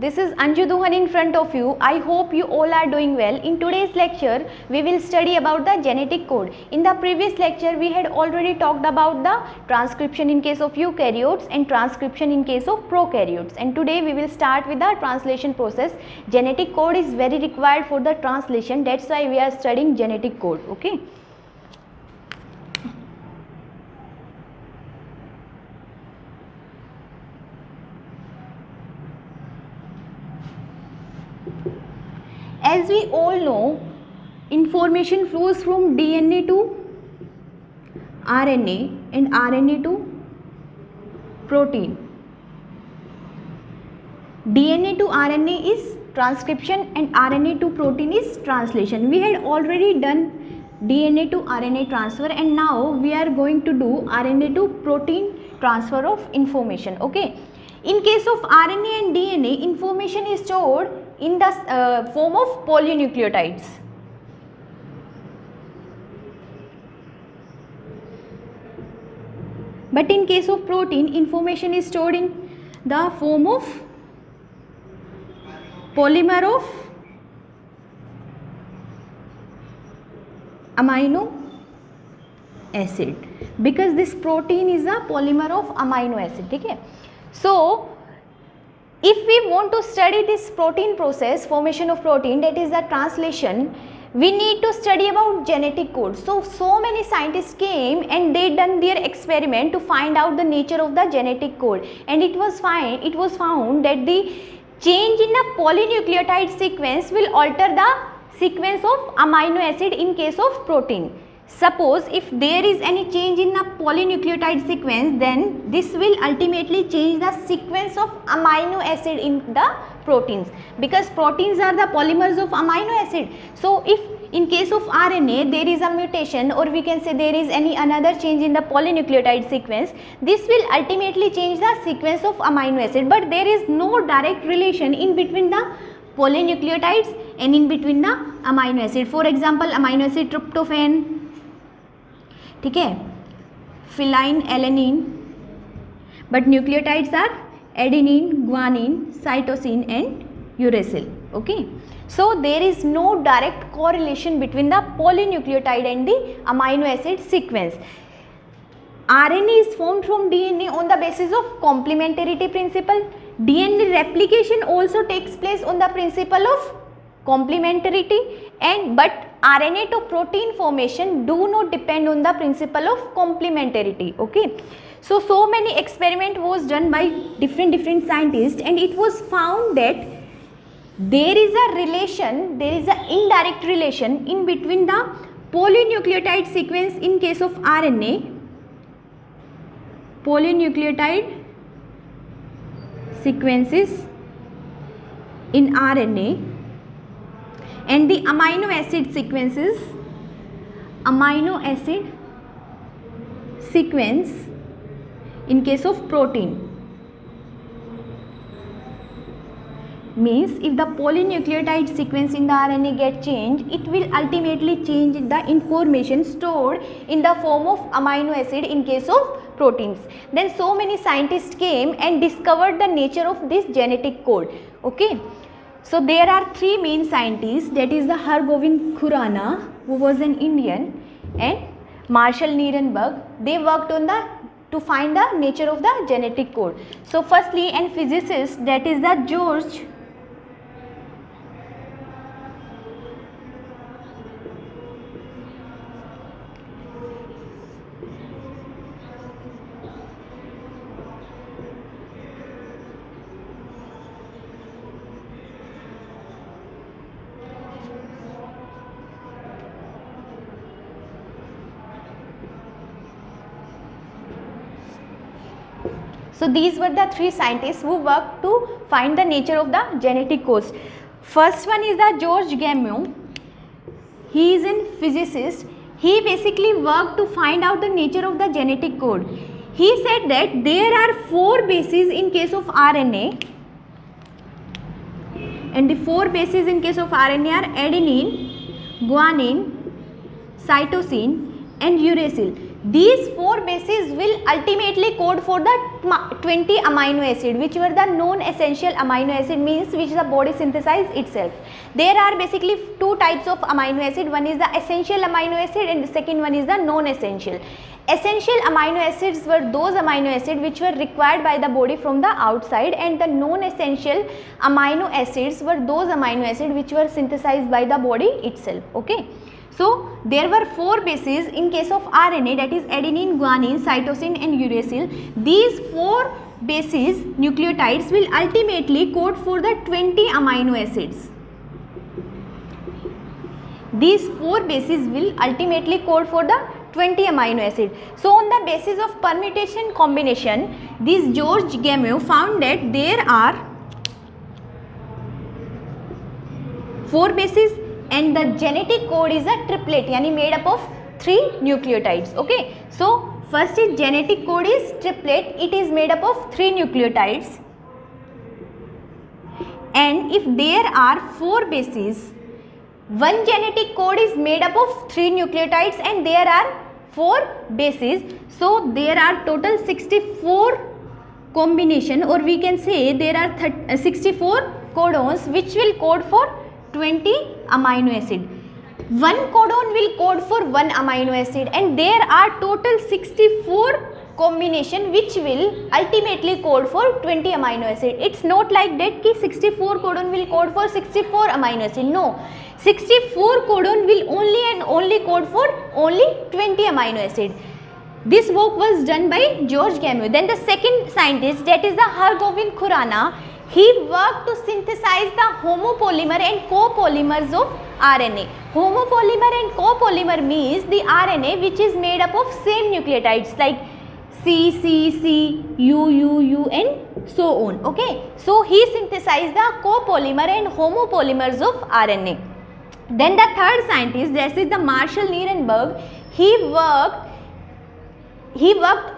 This is Anju Duhan in front of you. I hope you all are doing well. In today's lecture, we will study about the genetic code. In the previous lecture, we had already talked about the transcription in case of eukaryotes and transcription in case of prokaryotes. And today we will start with the translation process. Genetic code is very required for the translation. That's why we are studying genetic code. Okay. As we all know, information flows from DNA to RNA and RNA to protein. DNA to RNA is transcription and RNA to protein is translation. We had already done DNA to RNA transfer and now we are going to do RNA to protein transfer of information. Okay. In case of RNA and DNA, information is stored in the form of polynucleotides. But in case of protein, information is stored in the form of polymer of amino acid, because this protein is a polymer of amino acid. Okay? So if we want to study this protein process, formation of protein, that is the translation, we need to study about genetic code. So many scientists came and they done their experiment to find out the nature of the genetic code, and it was found that the change in the polynucleotide sequence will alter the sequence of amino acid in case of protein. Suppose if there is any change in the polynucleotide sequence, then this will ultimately change the sequence of amino acid in the proteins, because proteins are the polymers of amino acid. So if in case of RNA there is a mutation, or we can say there is any another change in the polynucleotide sequence, this will ultimately change the sequence of amino acid, but there is no direct relation in between the polynucleotides and in between the amino acid. For example, amino acid tryptophan, ठीक है, feline alanine, but nucleotides are adenine, guanine, cytosine and uracil. Okay, so there is no direct correlation between the polynucleotide and the amino acid sequence. RNA is formed from DNA on the basis of complementarity principle. DNA replication also takes place on the principle of complementarity, but RNA to protein formation do not depend on the principle of complementarity. Okay, so many experiment was done by different scientists, and it was found that there is a relation, there is an indirect relation in between the polynucleotide sequence in case of RNA, polynucleotide sequences in RNA, and the amino acid sequences, amino acid sequence in case of protein. Means if the polynucleotide sequence in the RNA get changed, it will ultimately change the information stored in the form of amino acid in case of proteins. Then so many scientists came and discovered the nature of this genetic code. Okay. So there are three main scientists, that is the Hargobind Khurana, who was an Indian, and Marshall Nirenberg. They worked on to find the nature of the genetic code. So firstly, and physicist, that is the George So these were the three scientists who worked to find the nature of the genetic codes. First one is the George Gamow. He is a physicist. He basically worked to find out the nature of the genetic code. He said that there are 4 bases in case of RNA, and the 4 bases in case of RNA are adenine, guanine, cytosine and uracil. These 4 bases will ultimately code for the 20 amino acid, which were the non-essential amino acid, means which the body synthesized itself. There are basically 2 types of amino acid. One is the essential amino acid and the second one is the non-essential. Essential amino acids were those amino acids which were required by the body from the outside, and the non-essential amino acids were those amino acids which were synthesized by the body itself. Okay. So there were 4 bases in case of RNA, that is adenine, guanine, cytosine and uracil. These 4 bases nucleotides will ultimately code for the 20 amino acids. These 4 bases will ultimately code for the 20 amino acid. So on the basis of permutation combination, this George Gamow found that there are 4 bases and the genetic code is a triplet, yani made up of 3 nucleotides. Okay. So first is genetic code is triplet. It is made up of 3 nucleotides, and if there are 4 bases, one genetic code is made up of 3 nucleotides and there are 4 bases. So there are total 64 combination, or we can say there are 64 codons which will code for 20 amino acid. One codon will code for 1 amino acid, and there are total 64 combination which will ultimately code for 20 amino acid. It's not like that ki 64 codon will code for 64 amino acid. No, 64 codon will only code for only 20 amino acid. This work was done by George Gamow. Then the second scientist, that is the Hargobind Khurana, he worked to synthesize the homopolymer and copolymers of RNA. Homopolymer and copolymer means the RNA which is made up of same nucleotides like C, C, C, U, U, U and so on. Okay. So he synthesized the copolymer and homopolymers of RNA. Then the third scientist, that is the Marshall Nirenberg, he worked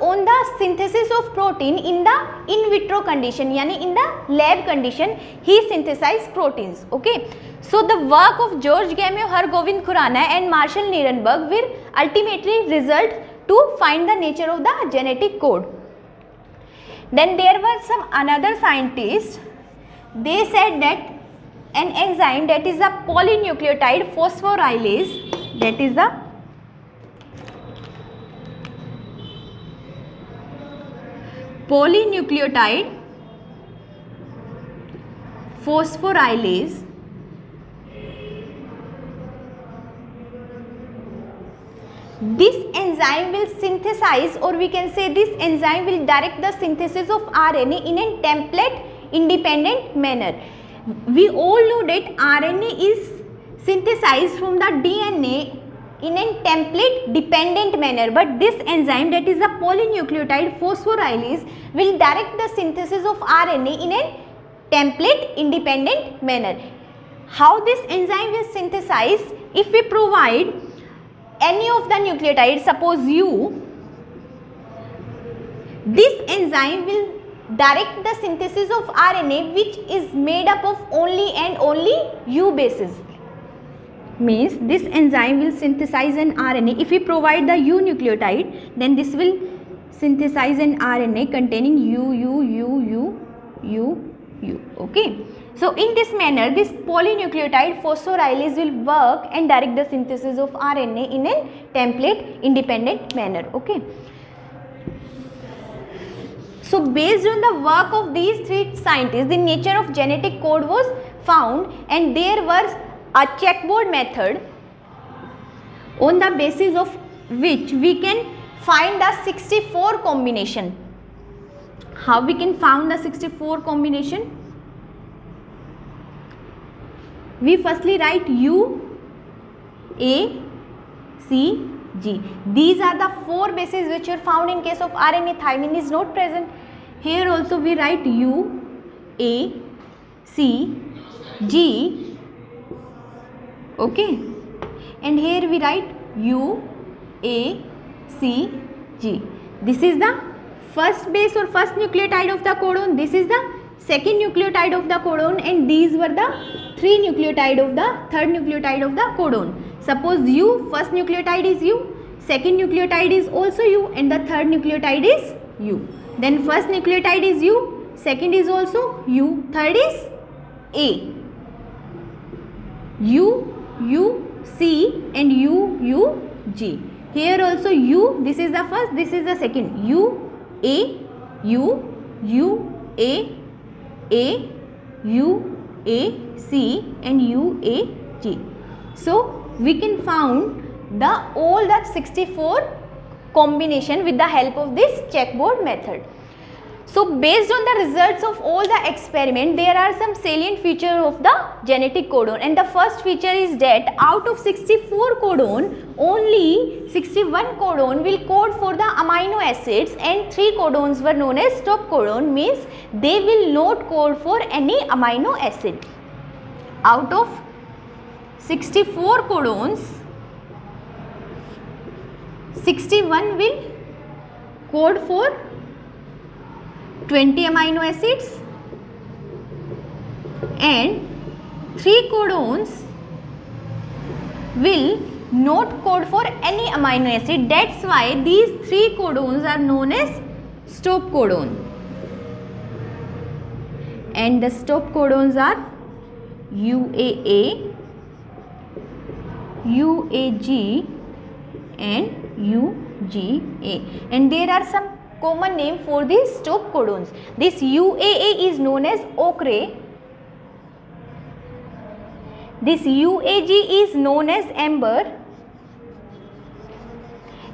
on the synthesis of protein in the in vitro condition, yani in the lab condition he synthesized proteins. Okay. So the work of George Gamow, Hargobind Khurana and Marshall Nirenberg will ultimately result to find the nature of the genetic code. Then there were some another scientists, they said that an enzyme, that is the polynucleotide phosphorylase, that is the polynucleotide phosphorylase, this enzyme will synthesize, or we can say this enzyme will direct the synthesis of RNA in a template independent manner. We all know that RNA is synthesized from the DNA in a template dependent manner, but this enzyme, that is the polynucleotide phosphorylase, will direct the synthesis of RNA in a template independent manner. How this enzyme will synthesize? If we provide any of the nucleotides, suppose U, this enzyme will direct the synthesis of RNA which is made up of only and only U bases. Means this enzyme will synthesize an RNA. If we provide the U nucleotide, then this will synthesize an RNA containing U, U, U, U, U, U. Okay. So in this manner, this polynucleotide phosphorylase will work and direct the synthesis of RNA in a template independent manner. Okay. So based on the work of these 3 scientists, the nature of genetic code was found, and there was a checkboard method on the basis of which we can find the 64 combination. How we can find the 64 combination? We firstly write U, A, C, G. These are the 4 bases which are found in case of RNA. Thymine is not present. Here also we write U, A, C, G. Okay. And here we write U, A, C, G. This is the first base or first nucleotide of the codon. This is the second nucleotide of the codon, and these were the 3 nucleotide of the third nucleotide of the codon. Suppose U, first nucleotide is U, second nucleotide is also U, and the third nucleotide is U. Then first nucleotide is U, second is also U, third is A. U, U, C and U, U, G. Here also U, this is the first, this is the second. U, A, U, U, A, U, A, C and U, A, G. So we can found all the 64 combination with the help of this checkboard method. So based on the results of all the experiment, there are some salient features of the genetic codon, and the first feature is that out of 64 codon, only 61 codon will code for the amino acids and 3 codons were known as stop codon, means they will not code for any amino acid. Out of 64 codons, 61 will code for 20 amino acids and 3 codons will not code for any amino acid. That's why these 3 codons are known as stop codon, and the stop codons are UAA, UAG and UGA, and there are some common name for these stop codons. This UAA is known as ochre, this UAG is known as amber,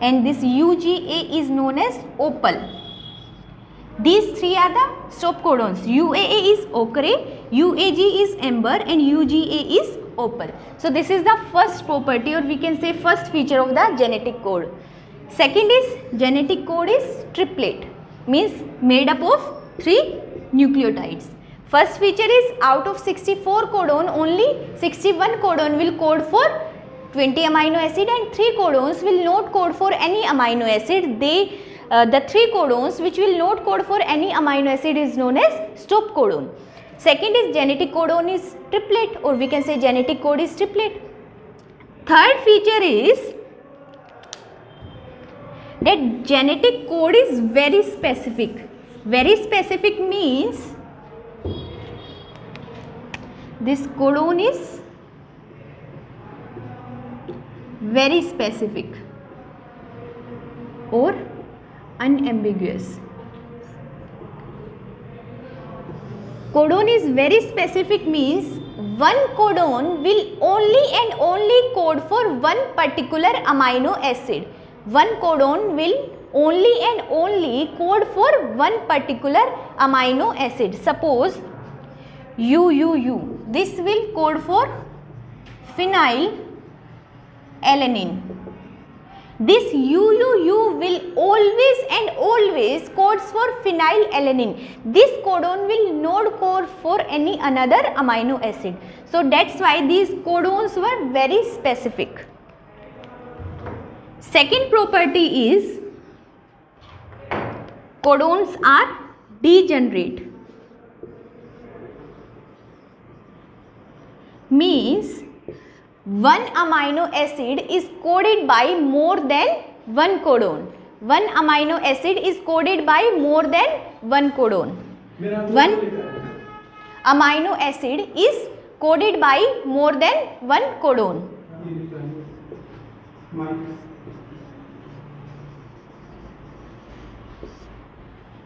and this UGA is known as opal. These 3 are the stop codons. UAA is ochre, UAG is amber and UGA is opal. So this is the first property, or we can say first feature of the genetic code. Second is genetic code is triplet, means made up of 3 nucleotides. First feature is out of 64 codon, only 61 codon will code for 20 amino acid and 3 codons will not code for any amino acid. The 3 codons which will not code for any amino acid is known as stop codon. Second is genetic codon is triplet, or we can say genetic code is triplet. Third feature is that genetic code is very specific. Very specific means this codon is very specific or unambiguous. Codon is very specific means one codon will only and only code for one particular amino acid. One codon will only and only code for one particular amino acid. Suppose UUU, this will code for phenylalanine. This UUU will always and always codes for phenylalanine. This codon will not code for any another amino acid. So that's why these codons were very specific. Second property is codons are degenerate, means one amino acid is coded by more than one codon. One amino acid is coded by more than one codon. One amino acid is coded by more than one codon.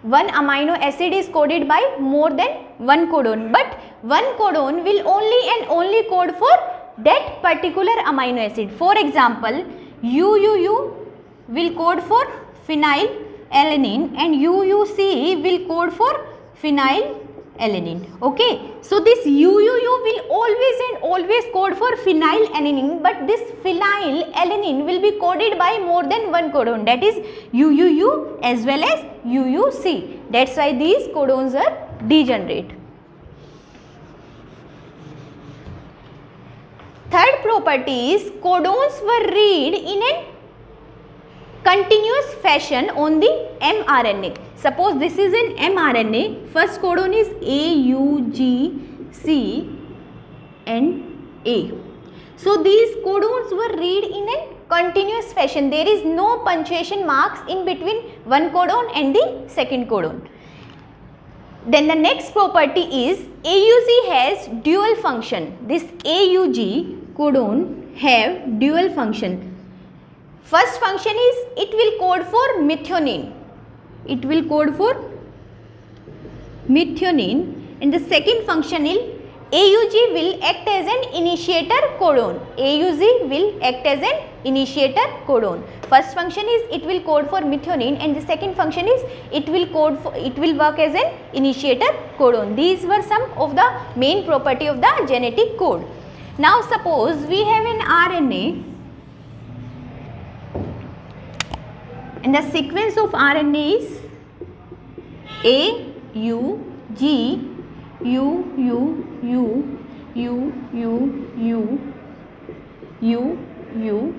One amino acid is coded by more than one codon, but one codon will only and only code for that particular amino acid. For example, UUU will code for phenylalanine and UUC will code for phenylalanine. Okay, so this UUU will always and always code for phenylalanine, but this phenylalanine will be coded by more than one codon, that is UUU as well as UUC. That's why these codons are degenerate. Third property is codons were read in a continuous fashion on the mRNA. Suppose this is an mRNA, first codon is A, U, G, C and A. So these codons were read in a continuous fashion. There is no punctuation marks in between one codon and the second codon. Then the next property is AUG has dual function. This AUG codon have dual function. First function is it will code for methionine. It will code for methionine, and the second function is AUG will act as an initiator codon. AUG will act as an initiator codon. First function is it will code for methionine, and the second function is it will work as an initiator codon. These were some of the main property of the genetic code. Now suppose we have an RNA, and the sequence of RNA is A U G U U U U U U U U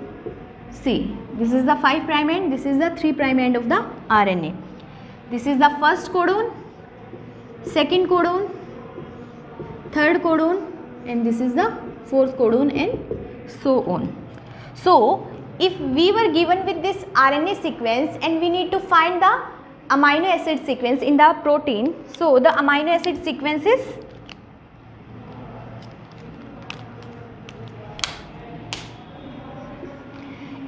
C. This is the 5 prime end, this is the 3 prime end of the RNA. This is the first codon, second codon, third codon, and this is the fourth codon, and so on. So if we were given with this RNA sequence and we need to find the amino acid sequence in the protein, so the amino acid sequence is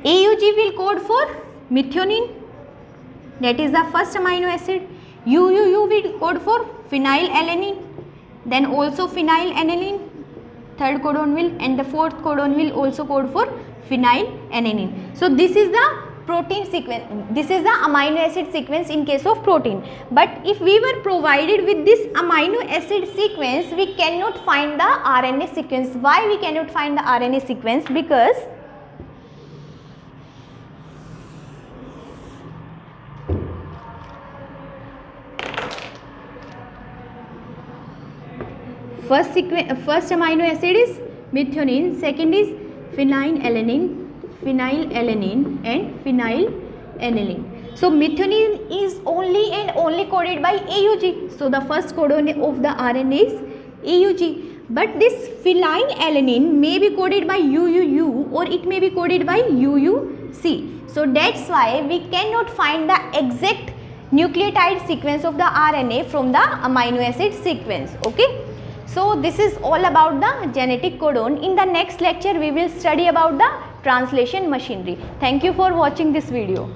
AUG will code for methionine, that is the first amino acid. UUU will code for phenylalanine, then also phenylalanine, third codon will, and the fourth codon will also code for phenylalanine. So this is the protein sequence, this is the amino acid sequence in case of protein. But if we were provided with this amino acid sequence, we cannot find the RNA sequence. Why we cannot find the RNA sequence? Because first amino acid is methionine, second is phenylalanine, and phenylalanine. So methionine is only and only coded by AUG. So the first codon of the RNA is AUG. But this phenylalanine may be coded by UUU or it may be coded by UUC. So that's why we cannot find the exact nucleotide sequence of the RNA from the amino acid sequence. Okay. So this is all about the genetic codon. In the next lecture we will study about the translation machinery. Thank you for watching this video.